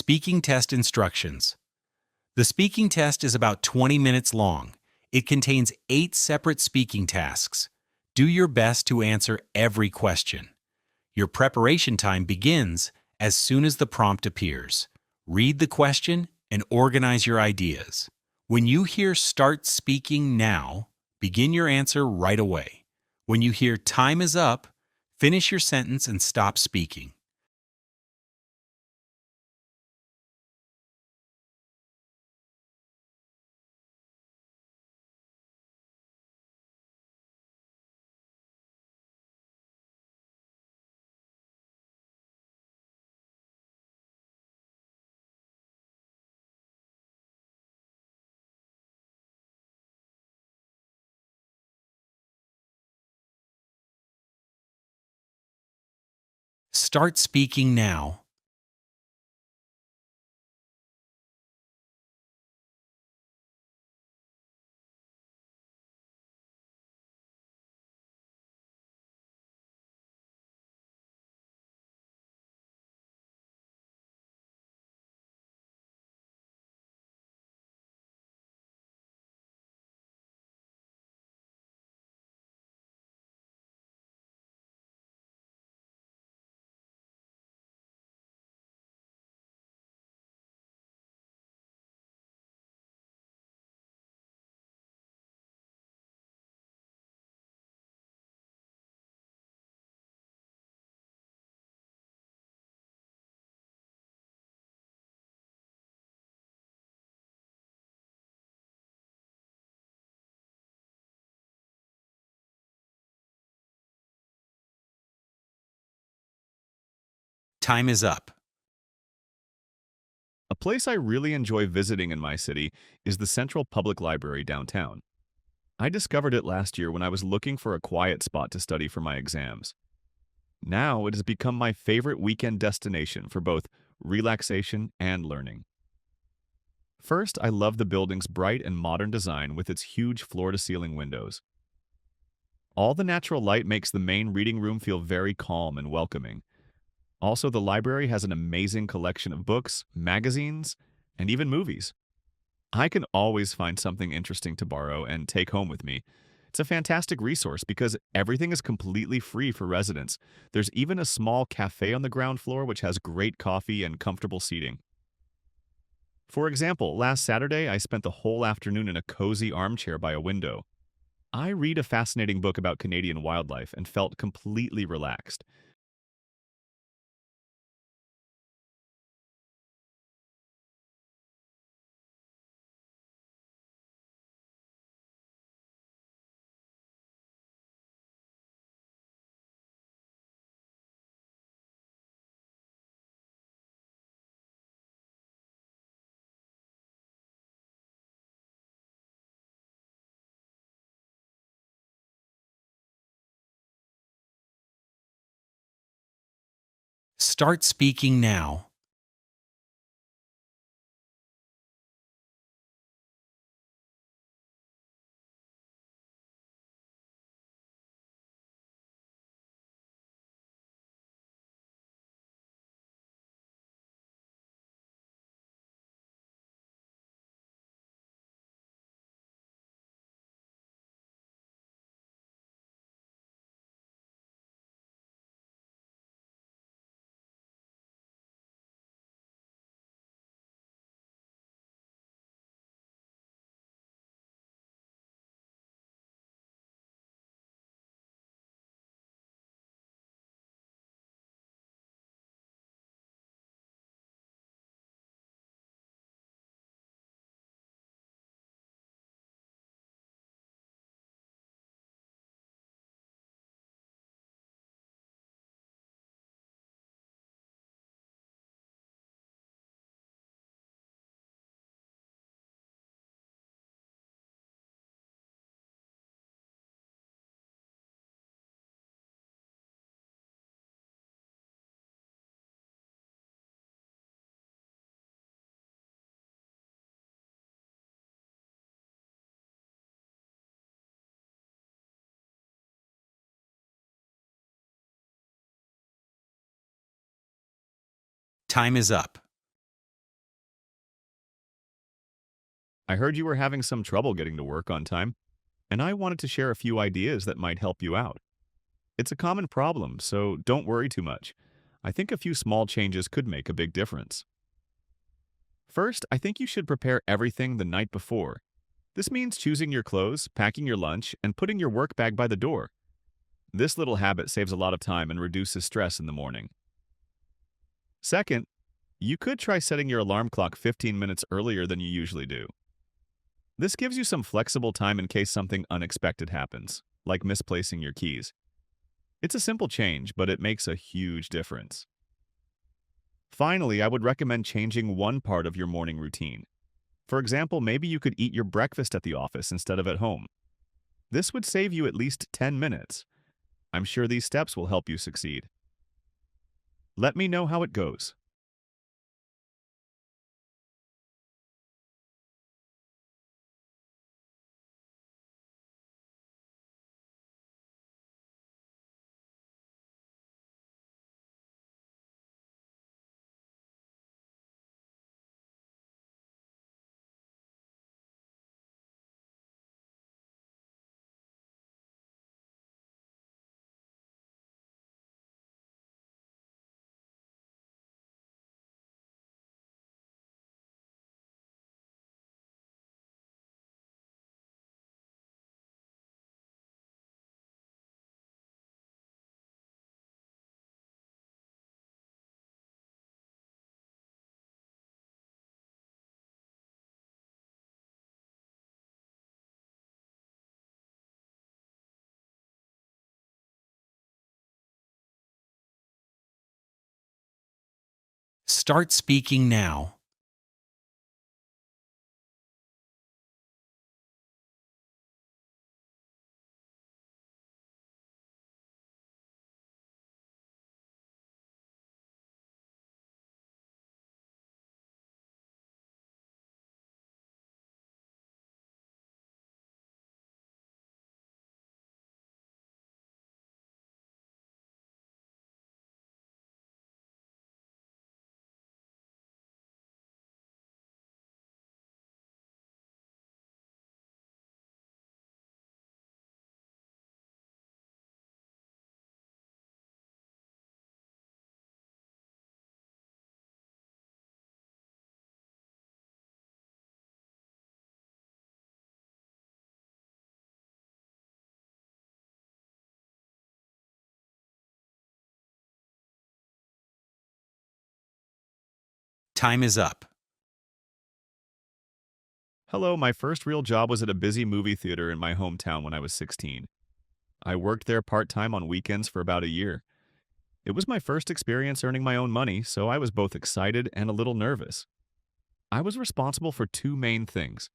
Speaking test instructions. The speaking test is about 20 minutes long. It contains 8 separate speaking tasks. Do your best to answer every question. Your preparation time begins as soon as the prompt appears. Read the question and organize your ideas. When you hear "Start speaking now," begin your answer right away. When you hear "Time is up," finish your sentence and stop speaking. Start speaking now. Time is up. A place I really enjoy visiting in my city is the Central Public Library downtown. I discovered it last year when I was looking for a quiet spot to study for my exams. Now it has become my favorite weekend destination for both relaxation and learning. First, I love the building's bright and modern design with its huge floor-to-ceiling windows. All the natural light makes the main reading room feel very calm and welcoming. Also, the library has an amazing collection of books, magazines, and even movies. I can always find something interesting to borrow and take home with me. It's a fantastic resource because everything is completely free for residents. There's even a small cafe on the ground floor which has great coffee and comfortable seating. For example, last Saturday I spent the whole afternoon in a cozy armchair by a window. I read a fascinating book about Canadian wildlife and felt completely relaxed. Start speaking now. Time is up. I heard you were having some trouble getting to work on time, and I wanted to share a few ideas that might help you out. It's a common problem, so don't worry too much. I think a few small changes could make a big difference. First, I think you should prepare everything the night before. This means choosing your clothes, packing your lunch, and putting your work bag by the door. This little habit saves a lot of time and reduces stress in the morning. Second, you could try setting your alarm clock 15 minutes earlier than you usually do. This gives you some flexible time in case something unexpected happens, like misplacing your keys. It's a simple change, but it makes a huge difference. Finally, I would recommend changing one part of your morning routine. For example, maybe you could eat your breakfast at the office instead of at home. This would save you at least 10 minutes. I'm sure these steps will help you succeed. Let me know how it goes. Start speaking now. Time is up. Hello, my first real job was at a busy movie theater in my hometown when I was 16. I worked there part-time on weekends for about a year. It was my first experience earning my own money, so I was both excited and a little nervous. I was responsible for two main things: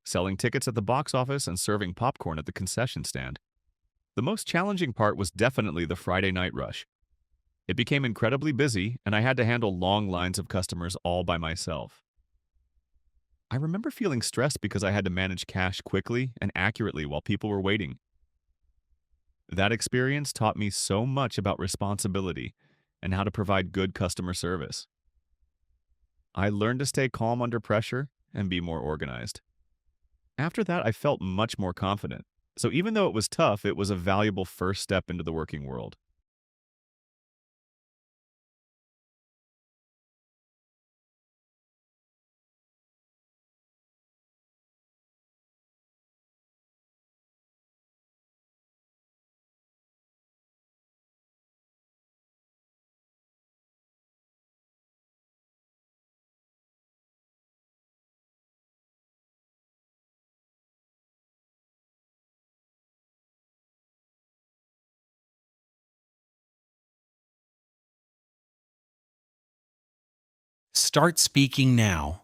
selling tickets at the box office and serving popcorn at the concession stand. The most challenging part was definitely the Friday night rush. It became incredibly busy, and I had to handle long lines of customers all by myself. I remember feeling stressed because I had to manage cash quickly and accurately while people were waiting. That experience taught me so much about responsibility and how to provide good customer service. I learned to stay calm under pressure and be more organized. After that, I felt much more confident. So even though it was tough, it was a valuable first step into the working world. Start speaking now.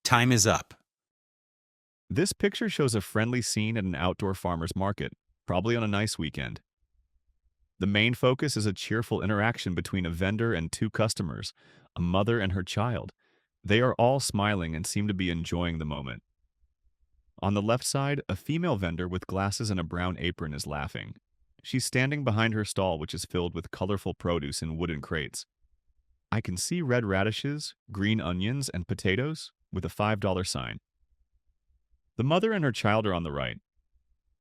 Time is up. This picture shows a friendly scene at an outdoor farmer's market, probably on a nice weekend. The main focus is a cheerful interaction between a vendor and two customers, a mother and her child. They are all smiling and seem to be enjoying the moment. On the left side, a female vendor with glasses and a brown apron is laughing. She's standing behind her stall, which is filled with colorful produce in wooden crates. I can see red radishes, green onions, and potatoes with a $5 sign. The mother and her child are on the right.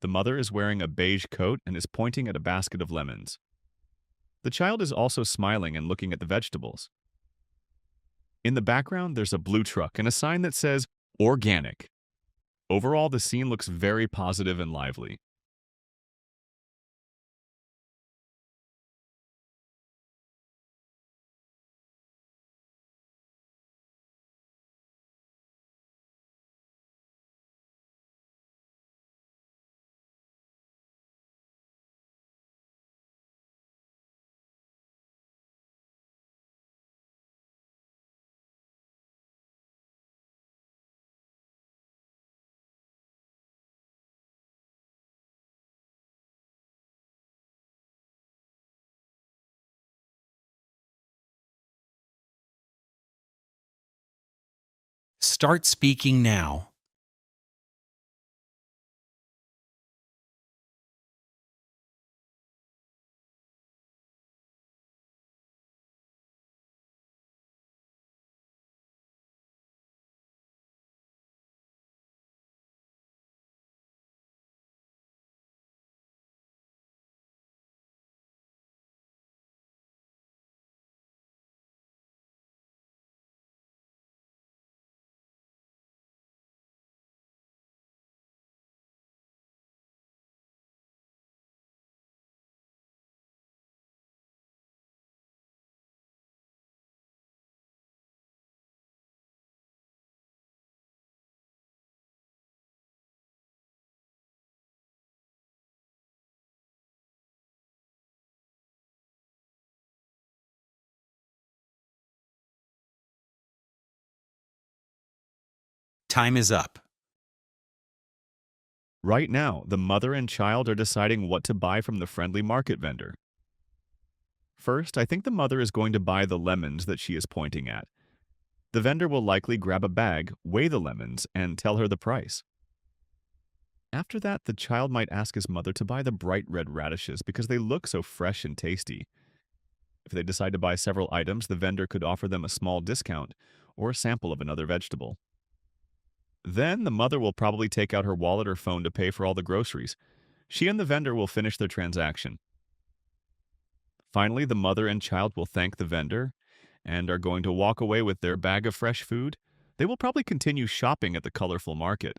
The mother is wearing a beige coat and is pointing at a basket of lemons. The child is also smiling and looking at the vegetables. In the background, there's a blue truck and a sign that says organic. Overall, the scene looks very positive and lively. Start speaking now. Time is up. Right now, the mother and child are deciding what to buy from the friendly market vendor. First, I think the mother is going to buy the lemons that she is pointing at. The vendor will likely grab a bag, weigh the lemons, and tell her the price. After that, the child might ask his mother to buy the bright red radishes because they look so fresh and tasty. If they decide to buy several items, the vendor could offer them a small discount or a sample of another vegetable. Then the mother will probably take out her wallet or phone to pay for all the groceries. She and the vendor will finish their transaction. Finally, the mother and child will thank the vendor and are going to walk away with their bag of fresh food. They will probably continue shopping at the colorful market.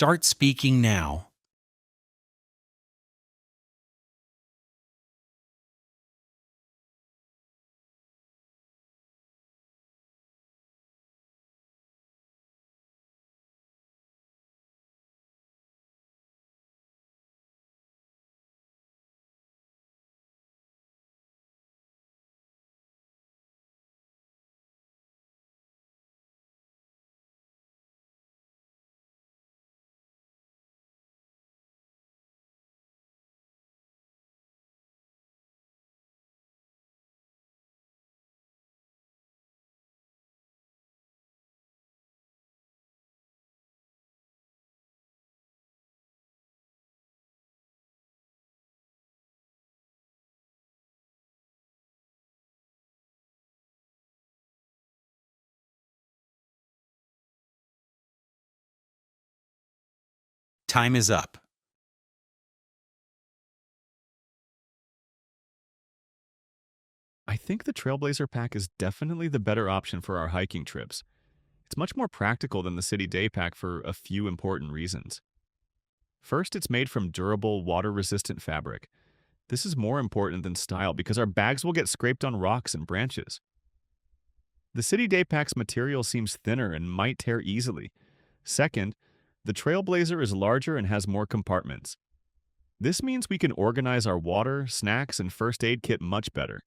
Start speaking now. Time is up. I think the Trailblazer pack is definitely the better option for our hiking trips. It's much more practical than the City Day pack for a few important reasons. First, it's made from durable, water-resistant fabric. This is more important than style because our bags will get scraped on rocks and branches. The City Day pack's material seems thinner and might tear easily. Second, the Trailblazer is larger and has more compartments. This means we can organize our water, snacks, and first aid kit much better.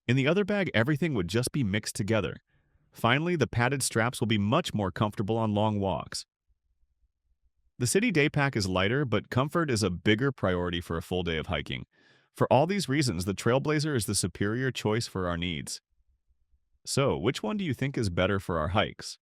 In the other bag, everything would just be mixed together. Finally, the padded straps will be much more comfortable on long walks. The City Day pack is lighter, but comfort is a bigger priority for a full day of hiking. For all these reasons, the Trailblazer is the superior choice for our needs. So, which one do you think is better for our hikes?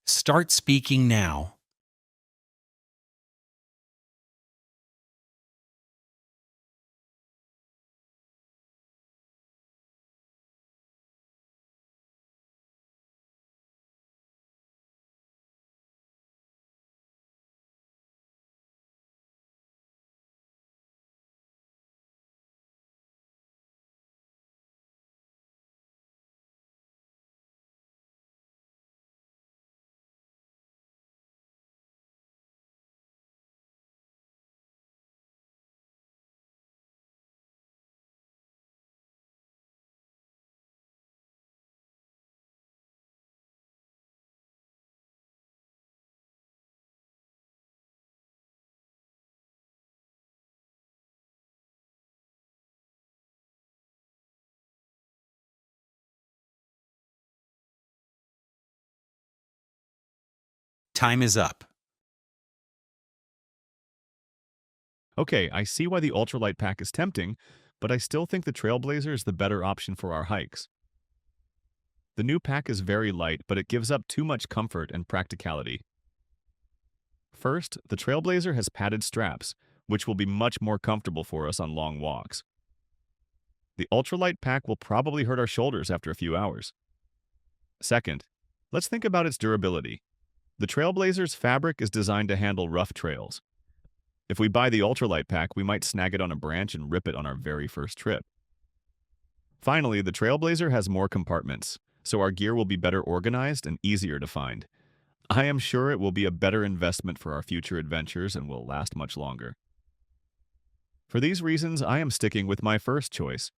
Start speaking now. Time is up. Okay, I see why the ultralight pack is tempting, but I still think the Trailblazer is the better option for our hikes. The new pack is very light, but it gives up too much comfort and practicality. First, the Trailblazer has padded straps, which will be much more comfortable for us on long walks. The ultralight pack will probably hurt our shoulders after a few hours. Second, let's think about its durability. The Trailblazer's fabric is designed to handle rough trails. If we buy the ultralight pack, we might snag it on a branch and rip it on our very first trip. Finally, the Trailblazer has more compartments, so our gear will be better organized and easier to find. I am sure it will be a better investment for our future adventures and will last much longer. For these reasons, I am sticking with my first choice.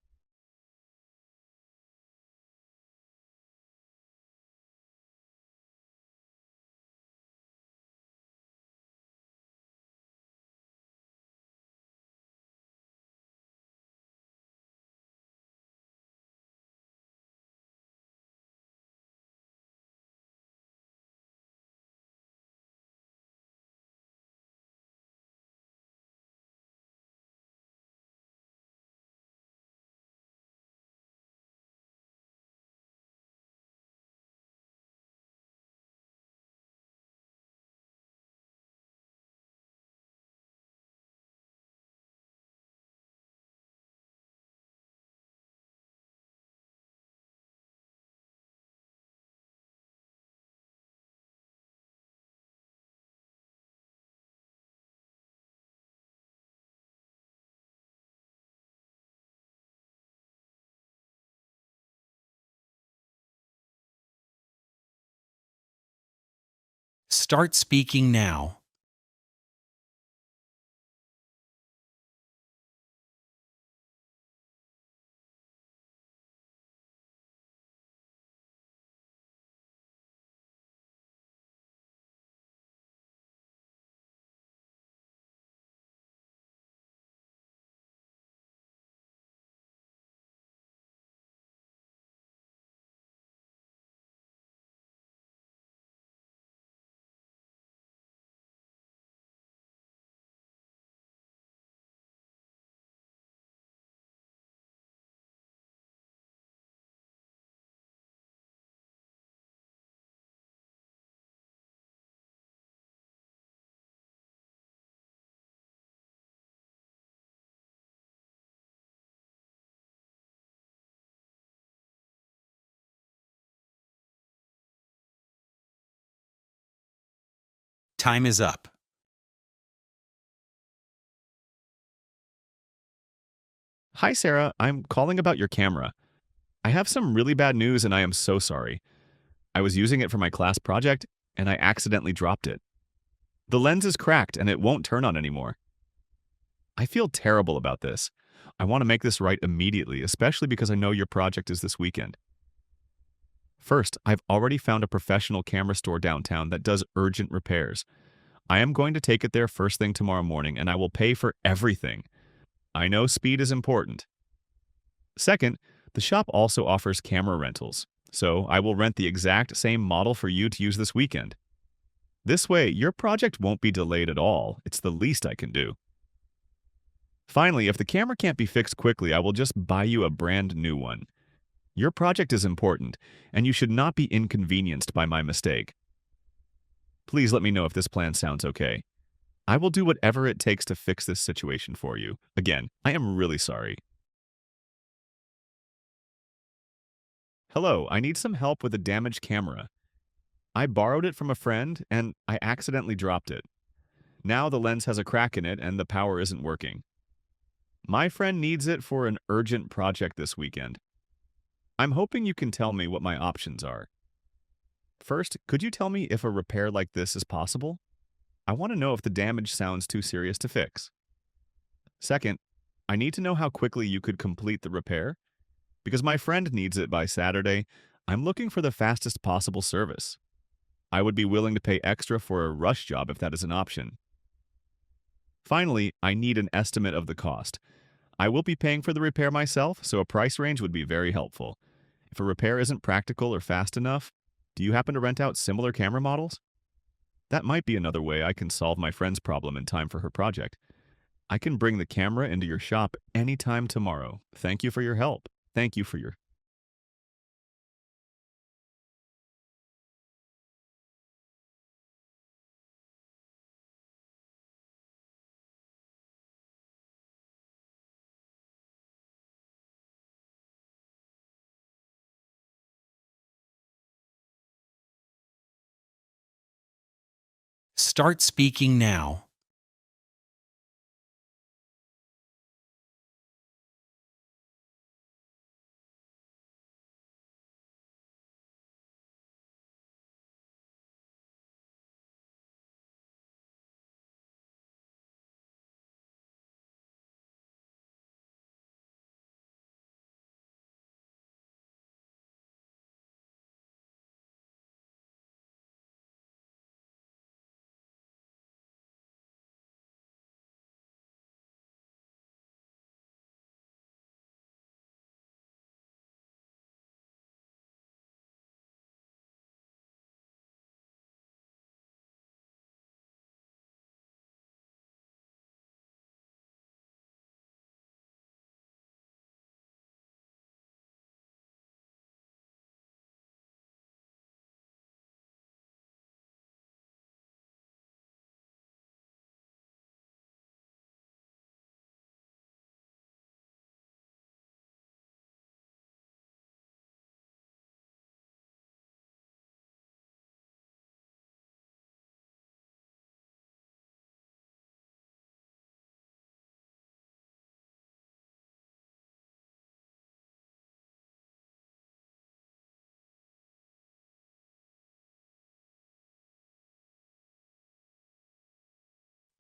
Start speaking now. Time is up. Hi, Sarah. I'm calling about your camera. I have some really bad news and I am so sorry. I was using it for my class project and I accidentally dropped it. The lens is cracked and it won't turn on anymore. I feel terrible about this. I want to make this right immediately, especially because I know your project is this weekend. First, I've already found a professional camera store downtown that does urgent repairs. I am going to take it there first thing tomorrow morning and I will pay for everything. I know speed is important. Second, the shop also offers camera rentals, so I will rent the exact same model for you to use this weekend. This way, your project won't be delayed at all. It's the least I can do. Finally, if the camera can't be fixed quickly, I will just buy you a brand new one. Your project is important, and you should not be inconvenienced by my mistake. Please let me know if this plan sounds okay. I will do whatever it takes to fix this situation for you. Again, I am really sorry. Hello, I need some help with a damaged camera. I borrowed it from a friend and I accidentally dropped it. Now the lens has a crack in it and the power isn't working. My friend needs it for an urgent project this weekend. I'm hoping you can tell me what my options are. First, could you tell me if a repair like this is possible? I want to know if the damage sounds too serious to fix. Second, I need to know how quickly you could complete the repair. Because my friend needs it by Saturday, I'm looking for the fastest possible service. I would be willing to pay extra for a rush job if that is an option. Finally, I need an estimate of the cost. I will be paying for the repair myself, so a price range would be very helpful. If a repair isn't practical or fast enough, do you happen to rent out similar camera models? That might be another way I can solve my friend's problem in time for her project. I can bring the camera into your shop anytime tomorrow. Thank you for your help. Thank you for your Start speaking now.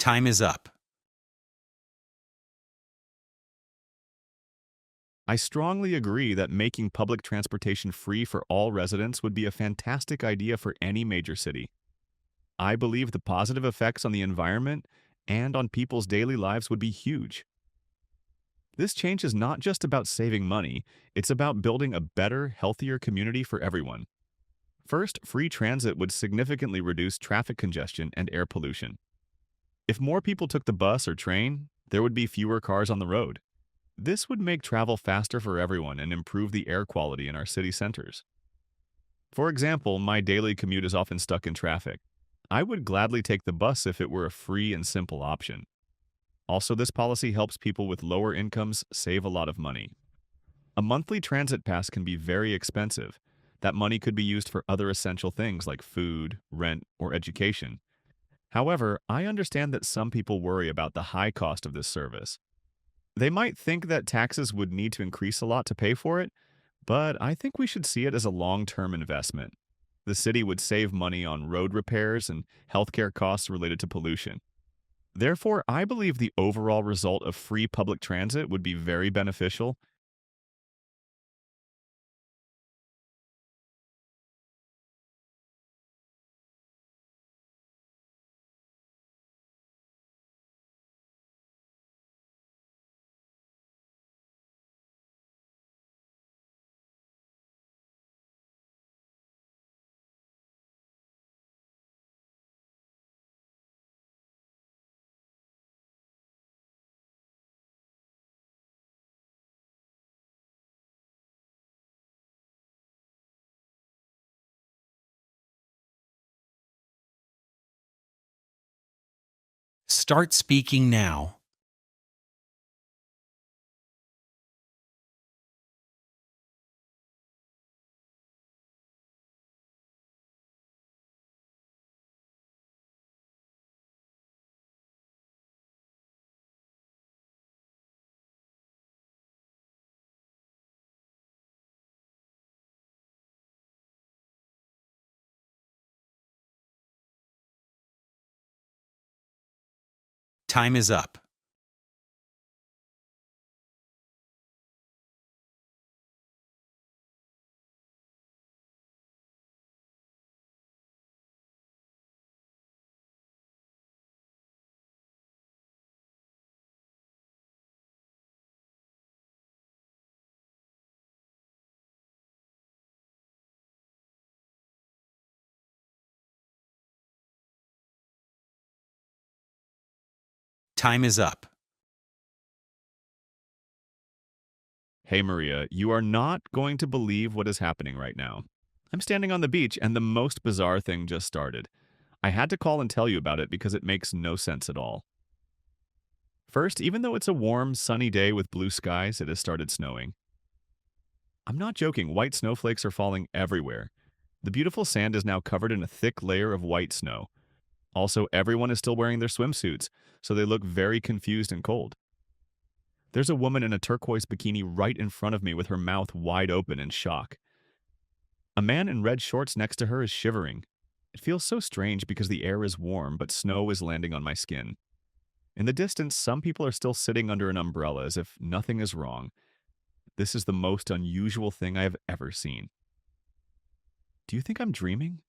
Time is up. I strongly agree that making public transportation free for all residents would be a fantastic idea for any major city. I believe the positive effects on the environment and on people's daily lives would be huge. This change is not just about saving money, it's about building a better, healthier community for everyone. First, free transit would significantly reduce traffic congestion and air pollution. If more people took the bus or train, there would be fewer cars on the road. This would make travel faster for everyone and improve the air quality in our city centers. For example, my daily commute is often stuck in traffic. I would gladly take the bus if it were a free and simple option. Also, this policy helps people with lower incomes save a lot of money. A monthly transit pass can be very expensive. That money could be used for other essential things like food, rent, or education. However, I understand that some people worry about the high cost of this service. They might think that taxes would need to increase a lot to pay for it, but I think we should see it as a long-term investment. The city would save money on road repairs and healthcare costs related to pollution. Therefore, I believe the overall result of free public transit would be very beneficial. Start speaking now. Time is up. Time is up. Hey Maria, you are not going to believe what is happening right now. I'm standing on the beach and the most bizarre thing just started. I had to call and tell you about it because it makes no sense at all. First, even though it's a warm, sunny day with blue skies, it has started snowing. I'm not joking, white snowflakes are falling everywhere. The beautiful sand is now covered in a thick layer of white snow. Also, everyone is still wearing their swimsuits, so they look very confused and cold. There's a woman in a turquoise bikini right in front of me with her mouth wide open in shock. A man in red shorts next to her is shivering. It feels so strange because the air is warm, but snow is landing on my skin. In the distance, some people are still sitting under an umbrella as if nothing is wrong. This is the most unusual thing I have ever seen. Do you think I'm dreaming?